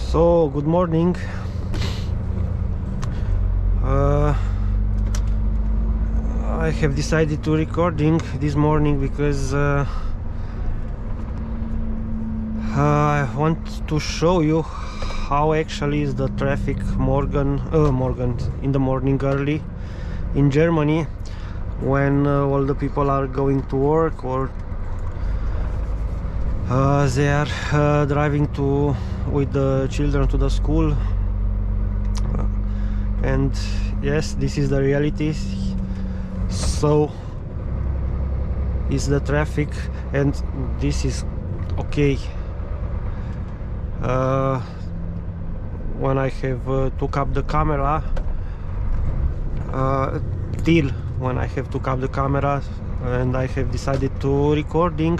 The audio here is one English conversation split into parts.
So, good morning. I have decided to recording this morning because I want to show you how actually is the traffic in the morning early in Germany when all the people are going to work or they are driving with the children to the school. And yes, this is the reality. So is the traffic, and this is okay. When I have took up the camera, till when I have took up the camera and I have decided to recording,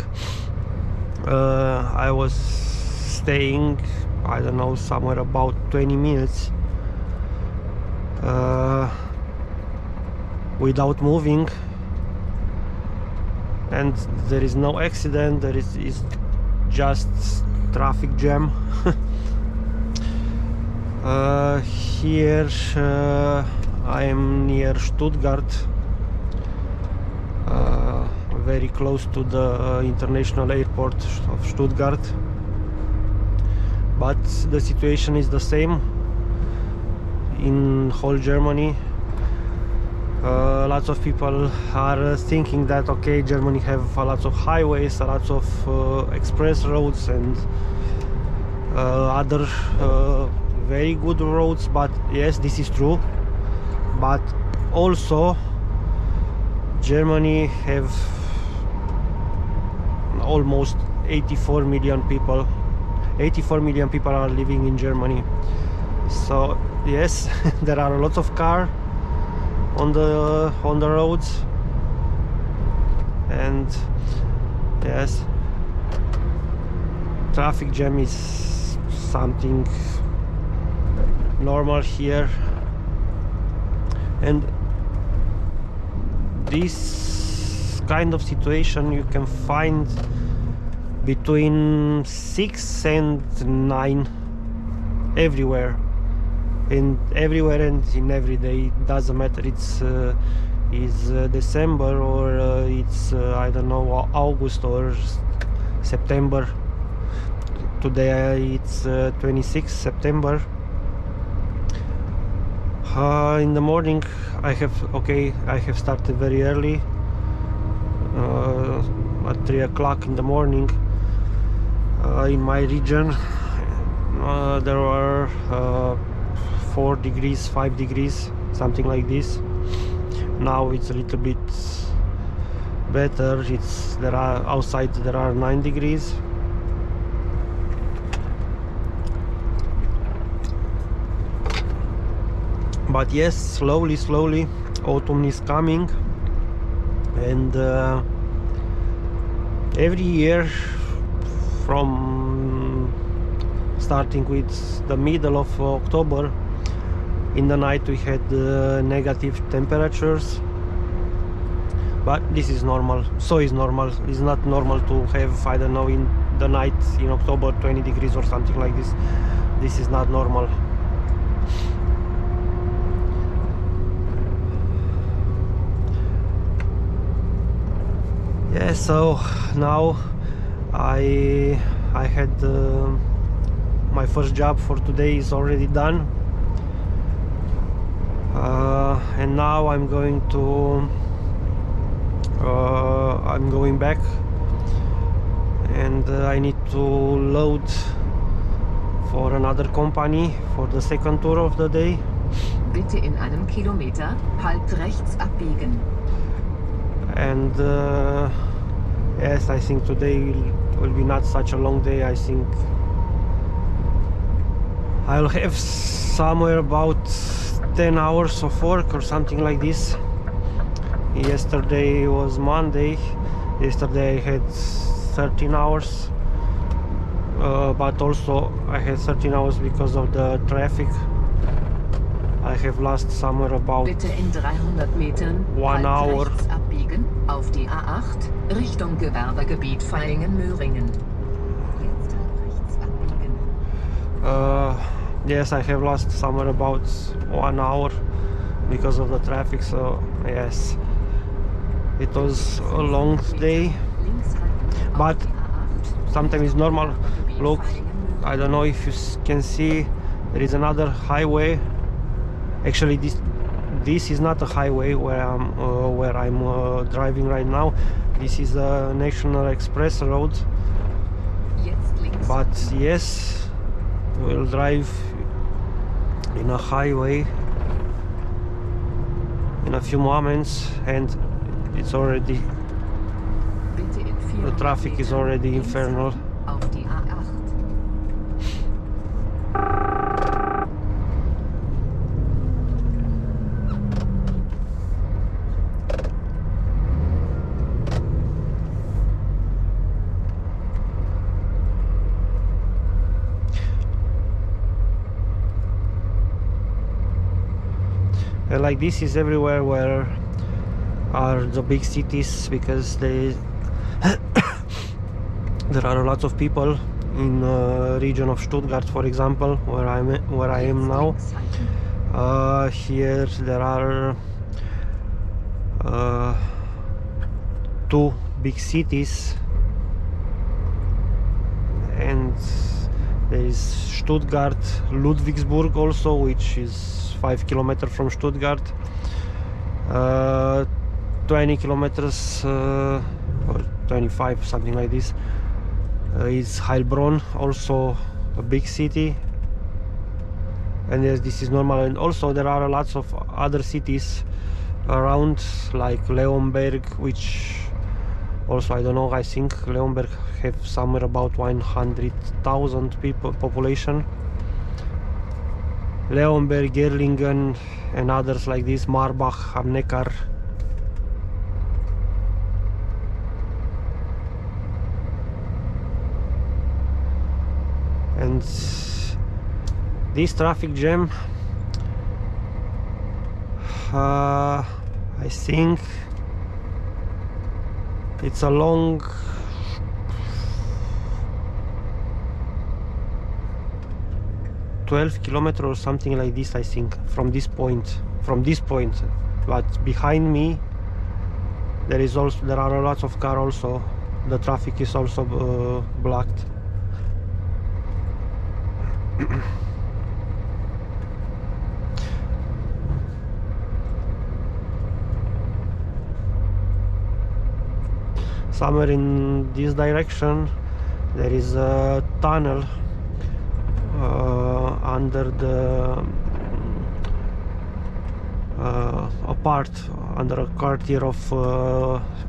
I was staying, I don't know, somewhere about 20 minutes without moving, and there is no accident. There is just traffic jam. Here I am near Stuttgart, very close to the international airport of Stuttgart, but the situation is the same in whole Germany. Lots of people are thinking that okay, Germany have lots of highways, lots of express roads and other very good roads, but yes, this is true, but also Germany have almost 84 million people. 84 million people are living in Germany. So yes, there are a lot of cars on the roads, and yes, traffic jam is something normal here. And this kind of situation you can find between 6 and 9 everywhere, and in every day. It doesn't matter, it's December or it's I don't know, August or September. Today it's 26 September. In the morning I have started very early, at 3 o'clock in the morning. In my region there were 4 degrees, 5 degrees, something like this. Now it's a little bit better. Outside there are 9 degrees. But yes, slowly autumn is coming, and every year from starting with the middle of October, in the night we had negative temperatures, but this is normal. So is normal. It's not normal to have, I don't know, in the night in October 20 degrees or something like this. This is not normal. Yeah, so now I had my first job for today is already done, and now I'm going back, and I need to load for another company for the second tour of the day. Bitte in einem Kilometer halb rechts abbiegen. And yes, I think today will be not such a long day. I think I'll have somewhere about 10 hours of work or something like this. Yesterday was Monday. Yesterday I had 13 hours, but also I had 13 hours because of the traffic. I have lost somewhere about Bitte in 300 Metern 1 hour. rechts abbiegen auf die A8 Richtung Gewerbegebiet Vaihingen-Möhringen. Jetzt halb rechts abbiegen. Yes, I have lost somewhere about 1 hour because of the traffic, so yes, it was a long day, but sometimes it's normal. Look, I don't know if you can see, there is another highway. Actually, this is not a highway where I'm driving right now. This is a National Express road. But yes, we'll drive in a highway in a few moments, and it's already, the traffic is already infernal. And like this is everywhere where are the big cities, because there are lots of people in region of Stuttgart, for example, where I am now. Here there are 2 big cities, and there is Stuttgart, Ludwigsburg also, which is 5 kilometers from Stuttgart. 20 kilometers or 25, something like this, is Heilbronn, also a big city. And yes, this is normal. And also there are lots of other cities around, like Leonberg, which also, I don't know, I think Leonberg have somewhere about 100,000 people population. Leonberg, Gerlingen, and others like this, Marbach, am Neckar. And this traffic jam, I think it's a long 12 kilometers or something like this, I think, from this point. But behind me there are lots of cars also. The traffic is also blocked. Somewhere in this direction there is a tunnel under the under a quarter of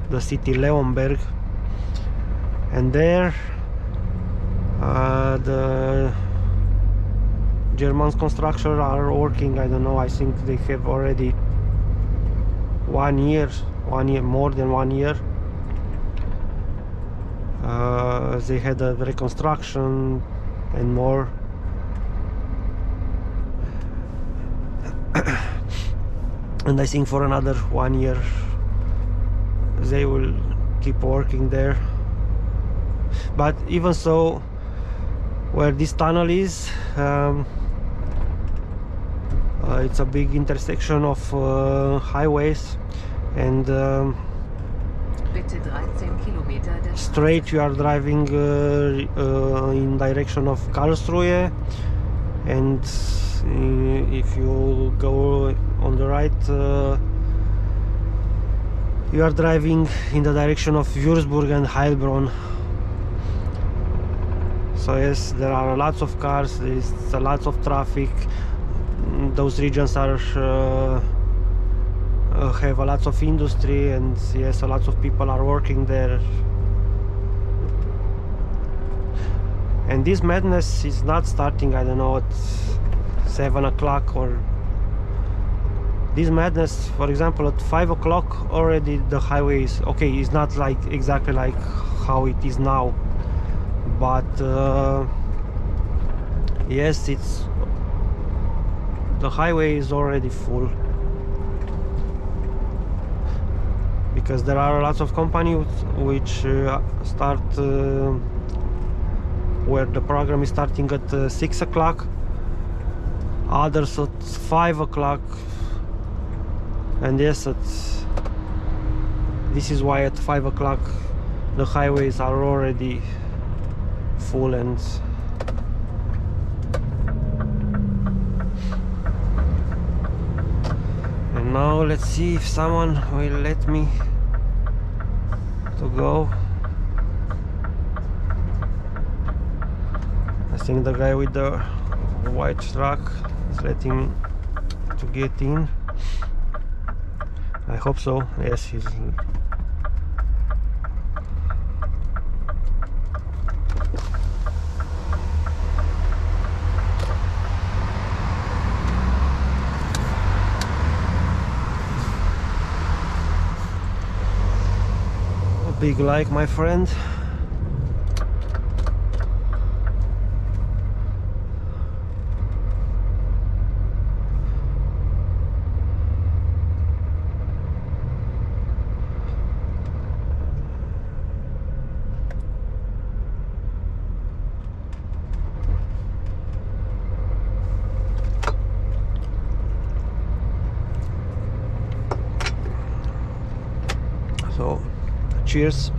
the city Leonberg, and there the German constructors are working. I don't know, I think they have already 1 year, more than 1 year. They had a reconstruction and more. And I think for another 1 year they will keep working there. But even so, where this tunnel is, it's a big intersection of highways, and straight you are driving in direction of Karlsruhe, and if you go on the right, you are driving in the direction of Würzburg and Heilbronn. So yes, there are lots of cars, there is a lot of traffic. Those regions are have a lot of industry, and yes, a lot of people are working there. And this madness is not starting, I don't know, at 7 o'clock, or this madness, for example, at 5 o'clock already the highway is okay. It's not like exactly like how it is now, but yes, the highway is already full, because there are lots of companies which start where the program is starting at 6 o'clock, others at 5 o'clock, and yes, this is why at 5 o'clock the highways are already full. And now let's see if someone will let me to go. I think the guy with the white truck is letting me to get in. I hope so. Yes, he's. A big like, my friend. So, cheers.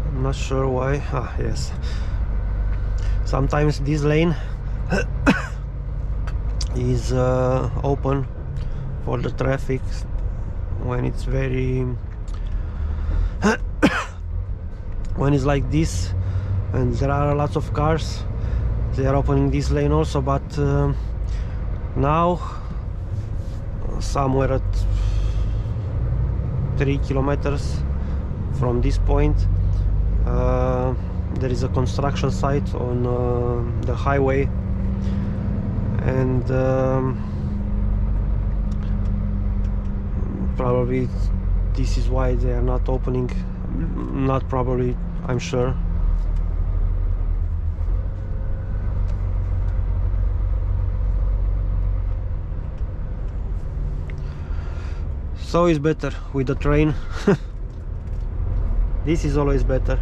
I'm not sure why. Ah, yes. Sometimes this lane is open for the traffic when it's very when it's like this and there are lots of cars. They are opening this lane also, but now somewhere at 3 kilometers from this point there is a construction site on the highway, and probably this is why they are not opening. Not probably, I'm sure. So it's better with the train. This is always better.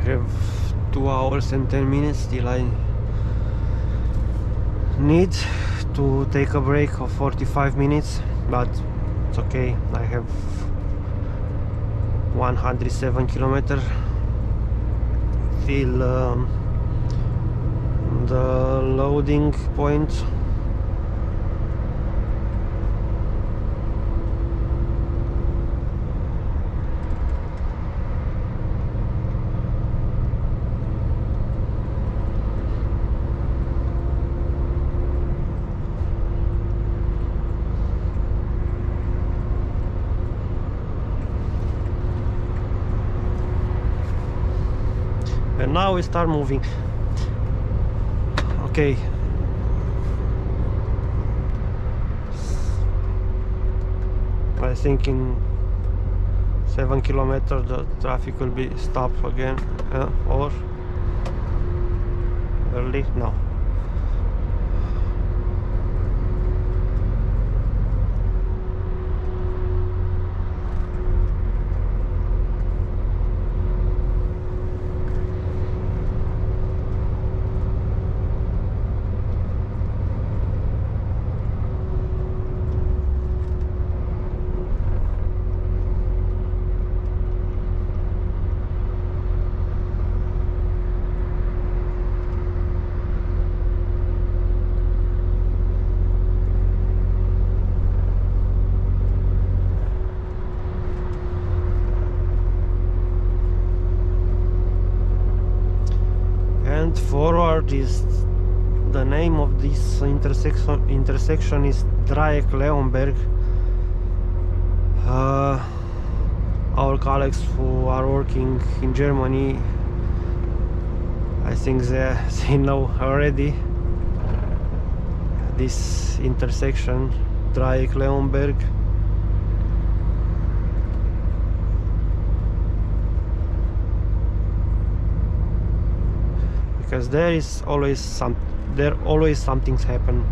Have 2 hours and 10 minutes till I need to take a break of 45 minutes, but it's okay. I have 107 kilometers till the loading point. And now we start moving. Okay. I think in 7 kilometers the traffic will be stopped again, or early? No. went forward is the name of this intersection is Dreieck-Leonberg. Our colleagues who are working in Germany, I think they know already this intersection, Dreieck-Leonberg. Because there always something's happen.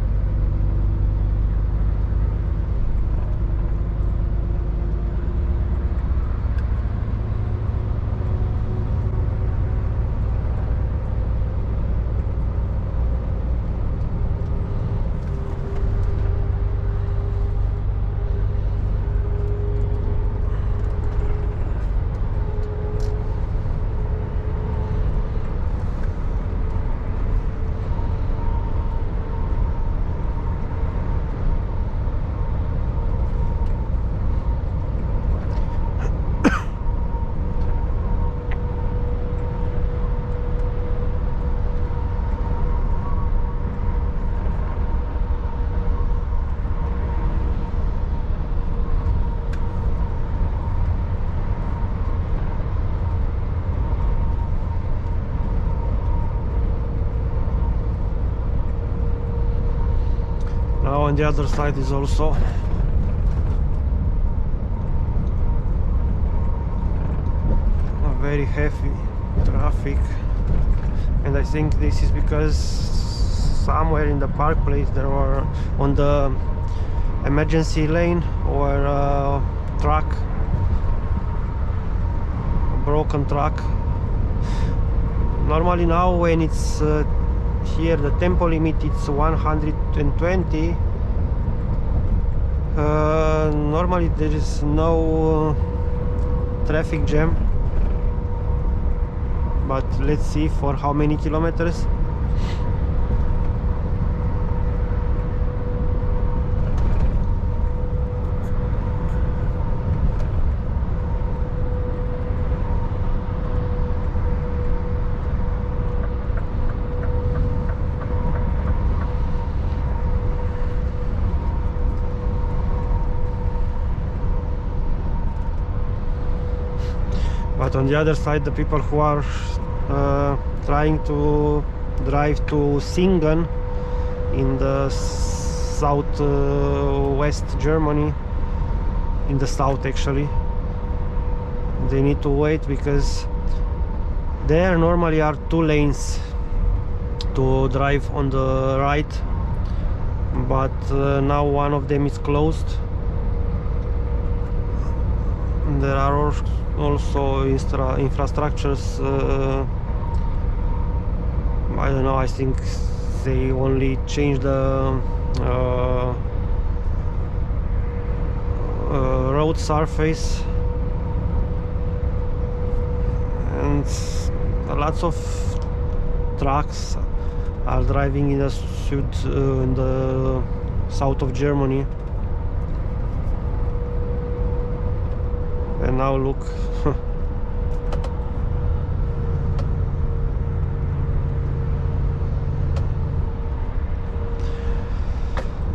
Now on the other side is also a very heavy traffic, and I think this is because somewhere in the park place there were on the emergency lane or a truck, a broken truck. Normally now when it's here the tempo limit it's 120. Normally there is no traffic jam, but let's see for how many kilometers. But on the other side, the people who are trying to drive to Singen in the southwest Germany, in the south actually, they need to wait because there normally are 2 lanes to drive on the right, but now one of them is closed. There are also infrastructures, I don't know, I think they only changed the road surface, and lots of trucks are driving in the south of Germany. And now look.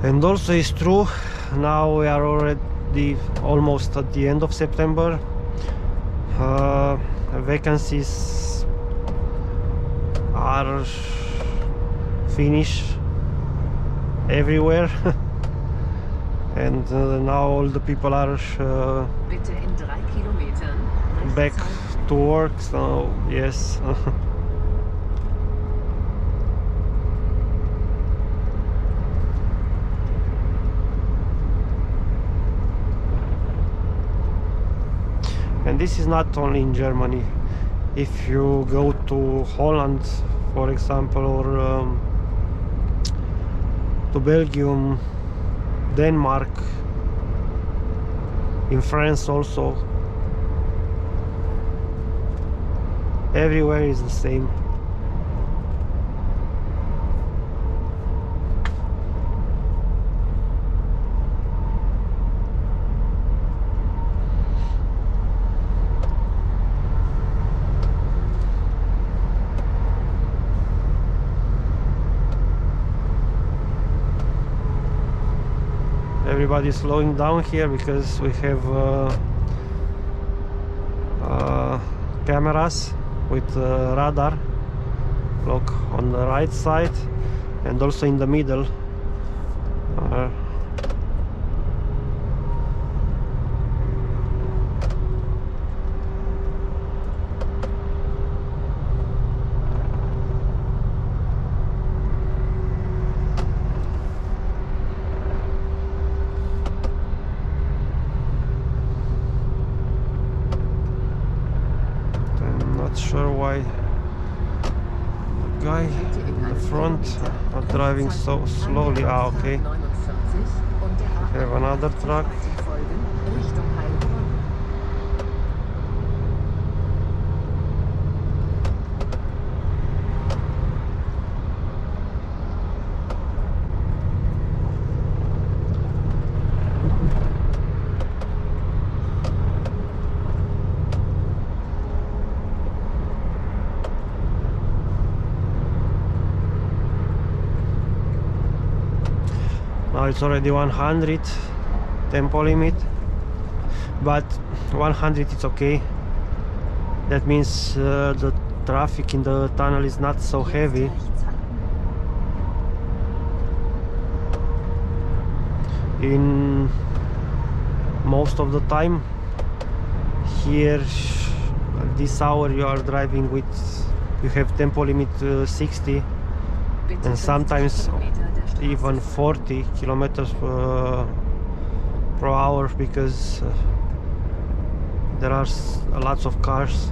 And also it's true, now we are already almost at the end of September. Vacancies are finished everywhere. And now all the people are Bitte in 3 Kilometern back rechts halten. to work, so yes. And this is not only in Germany. If you go to Holland, for example, or to Belgium, Denmark, in France also, everywhere is the same. everybody's slowing down here because we have cameras with radar look on the right side and also in the middle. Not sure why the guy in the front are driving so slowly. Ah, okay. We have another truck. Now it's already 100 tempo limit, but 100 is okay. That means the traffic in the tunnel is not so heavy. In most of the time here at this hour you are driving with, you have tempo limit 60 and sometimes even 40 kilometers per hour because there are lots of cars.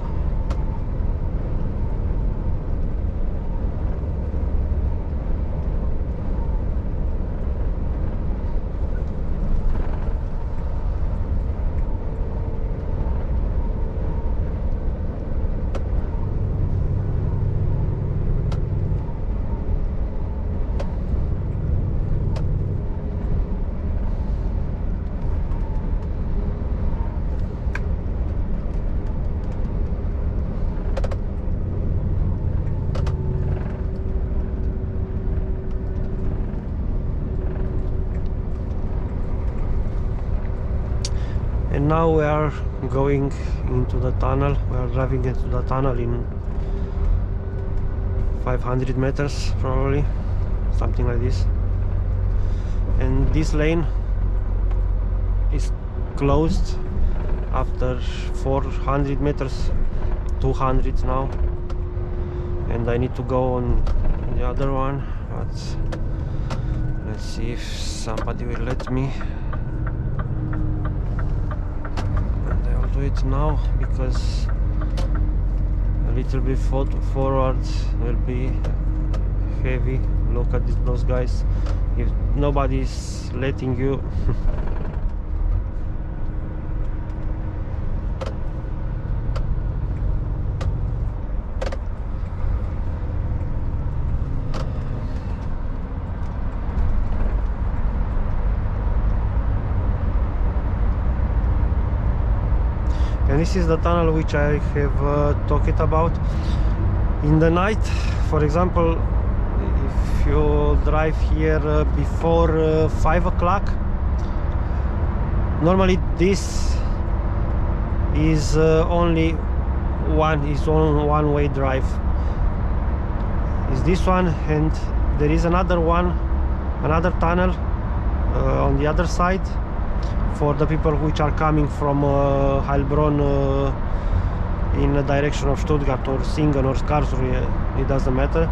And now we are going into the tunnel. We are driving into the tunnel in 500 meters probably, something like this. And this lane is closed after 400 meters, 200 now. And I need to go on the other one, but let's see if somebody will let me. It now because a little bit forward will be heavy. Look at those guys. If nobody is letting you and this is the tunnel which I have talked about. In the night, for example, if you drive here before 5 o'clock, normally this is only one-way drive. Is this one, and there is another one, another tunnel on the other side, for the people which are coming from Heilbronn in the direction of Stuttgart or Singen or Karlsruhe, it doesn't matter.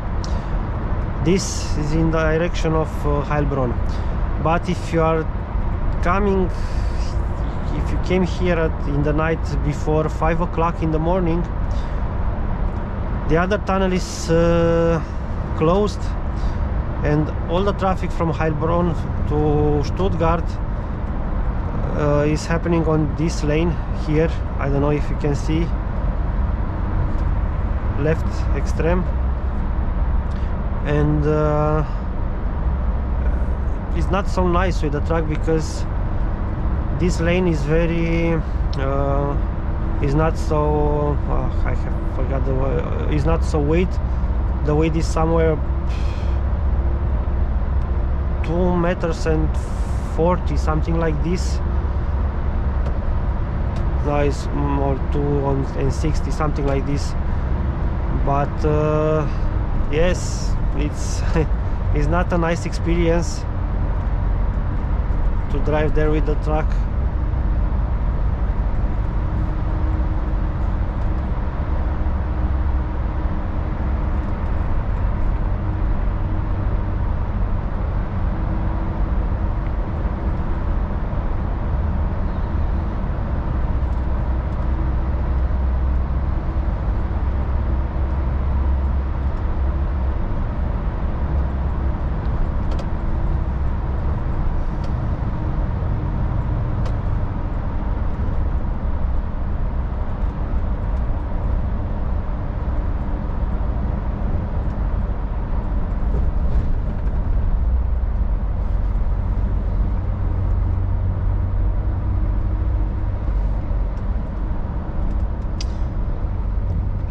This is in the direction of Heilbronn. But if you are coming, if you came here in the night before 5 o'clock in the morning, the other tunnel is closed, and all the traffic from Heilbronn to Stuttgart is happening on this lane here. I don't know if you can see, left extreme, and it's not so nice with the truck because this lane is very is not so I have forgot the word, is not so wide. The weight is somewhere 2 meters and 240, something like this. Now it's more 260, something like this. But yes, it's it's not a nice experience to drive there with the truck.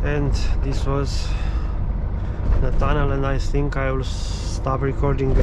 And this was the tunnel, and I think I will stop recording